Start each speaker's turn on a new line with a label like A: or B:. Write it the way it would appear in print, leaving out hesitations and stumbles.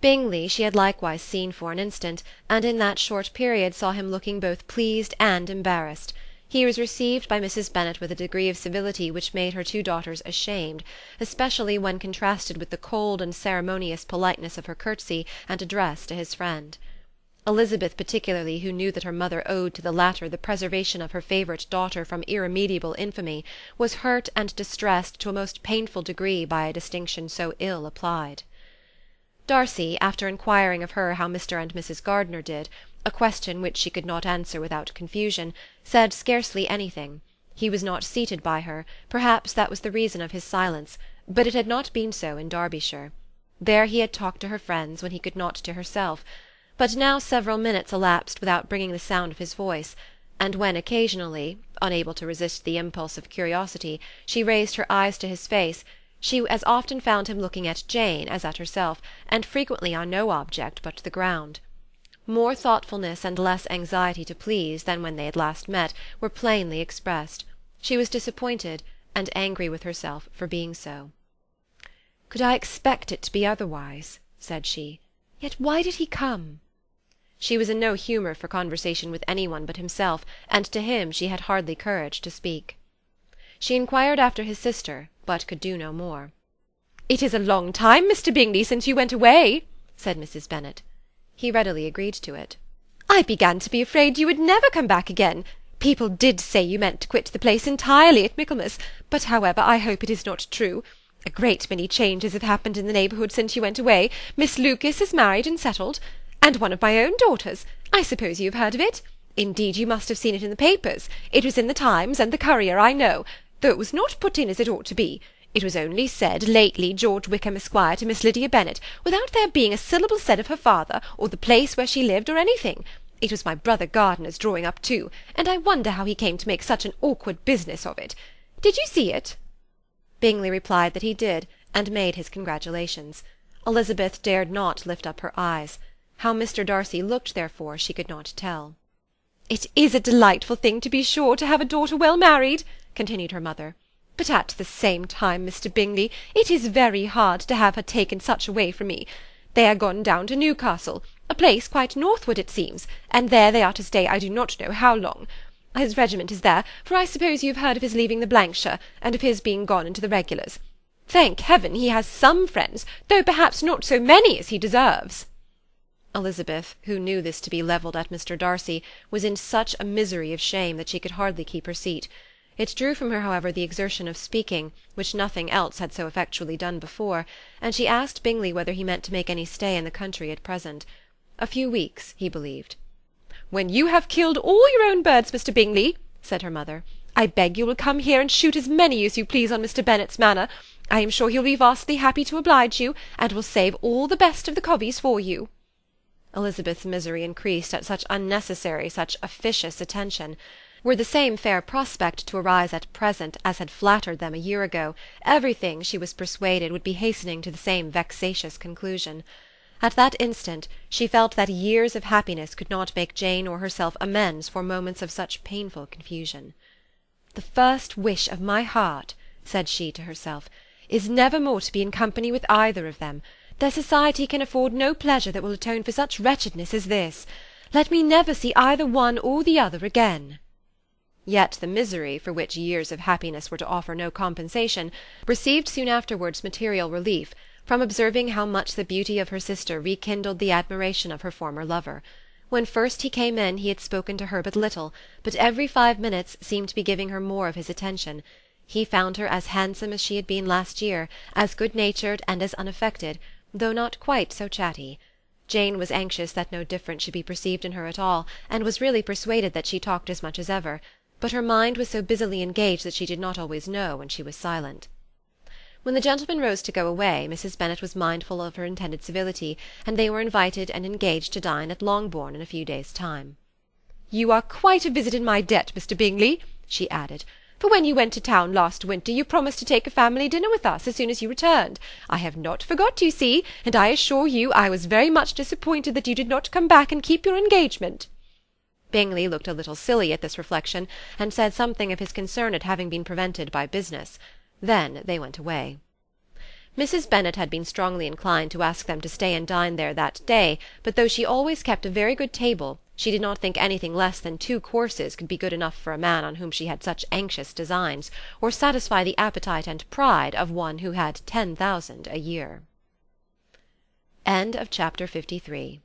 A: Bingley she had likewise seen for an instant, and in that short period saw him looking both pleased and embarrassed. He was received by Mrs Bennet with a degree of civility which made her two daughters ashamed, especially when contrasted with the cold and ceremonious politeness of her curtsy and address to his friend. Elizabeth particularly, who knew that her mother owed to the latter the preservation of her favourite daughter from irremediable infamy, was hurt and distressed to a most painful degree by a distinction so ill applied. Darcy, after inquiring of her how Mr and Mrs Gardiner did, a question which she could not answer without confusion, said scarcely anything. He was not seated by her, perhaps that was the reason of his silence, but it had not been so in Derbyshire. There he had talked to her friends when he could not to herself, but now several minutes elapsed without bringing the sound of his voice, and when occasionally, unable to resist the impulse of curiosity, she raised her eyes to his face, she as often found him looking at Jane as at herself, and frequently on no object but the ground. More thoughtfulness and less anxiety to please than when they had last met were plainly expressed. She was disappointed, and angry with herself for being so. "Could I expect it to be otherwise?" said she. "Yet why did he come?" She was in no humour for conversation with any one but himself, and to him she had hardly courage to speak. She inquired after his sister, but could do no more. "It is a long time, Mr Bingley, since you went away," said Mrs Bennet. He readily agreed to it. "I began to be afraid you would never come back again. People did say you meant to quit the place entirely at Michaelmas, but however I hope it is not true. A great many changes have happened in the neighbourhood since you went away. Miss Lucas is married and settled, and one of my own daughters. I suppose you have heard of it? Indeed, you must have seen it in the papers. It was in the Times and the Courier, I know, though it was not put in as it ought to be. It was only said, lately, George Wickham, Esquire, to Miss Lydia Bennet, without there being a syllable said of her father, or the place where she lived, or anything. It was my brother Gardiner's drawing up too, and I wonder how he came to make such an awkward business of it. Did you see it?" Bingley replied that he did, and made his congratulations. Elizabeth dared not lift up her eyes. How Mr Darcy looked, therefore, she could not tell. "It is a delightful thing, to be sure, to have a daughter well married," continued her mother. "But at the same time, Mr Bingley, it is very hard to have her taken such away from me. They are gone down to Newcastle, a place quite northward, it seems, and there they are to stay I do not know how long. His regiment is there, for I suppose you have heard of his leaving the Blankshire, and of his being gone into the regulars. Thank heaven he has some friends, though perhaps not so many as he deserves." Elizabeth, who knew this to be levelled at Mr Darcy, was in such a misery of shame that she could hardly keep her seat. It drew from her, however, the exertion of speaking, which nothing else had so effectually done before, and she asked Bingley whether he meant to make any stay in the country at present. A few weeks, he believed. "When you have killed all your own birds, Mr Bingley," said her mother, "I beg you will come here and shoot as many as you please on Mr Bennet's manor. I am sure he'll be vastly happy to oblige you, and will save all the best of the coveys for you." Elizabeth's misery increased at such unnecessary, such officious attention. Were the same fair prospect to arise at present as had flattered them a year ago, everything, she was persuaded, would be hastening to the same vexatious conclusion. At that instant she felt that years of happiness could not make Jane or herself amends for moments of such painful confusion. "The first wish of my heart," said she to herself, "is never more to be in company with either of them. Their society can afford no pleasure that will atone for such wretchedness as this. Let me never see either one or the other again." Yet the misery, for which years of happiness were to offer no compensation, received soon afterwards material relief, from observing how much the beauty of her sister rekindled the admiration of her former lover. When first he came in he had spoken to her but little, but every 5 minutes seemed to be giving her more of his attention. He found her as handsome as she had been last year, as good-natured and as unaffected, though not quite so chatty. Jane was anxious that no difference should be perceived in her at all, and was really persuaded that she talked as much as ever, but her mind was so busily engaged that she did not always know when she was silent. When the gentlemen rose to go away, Mrs Bennet was mindful of her intended civility, and they were invited and engaged to dine at Longbourn in a few days' time. "You are quite a visit in my debt, Mr Bingley," she added, "for when you went to town last winter you promised to take a family dinner with us as soon as you returned. I have not forgot, you see, and I assure you I was very much disappointed that you did not come back and keep your engagement." Bingley looked a little silly at this reflection, and said something of his concern at having been prevented by business. Then they went away. Mrs. Bennet had been strongly inclined to ask them to stay and dine there that day, but though she always kept a very good table, she did not think anything less than 2 courses could be good enough for a man on whom she had such anxious designs, or satisfy the appetite and pride of one who had 10,000 a year. Chapter 53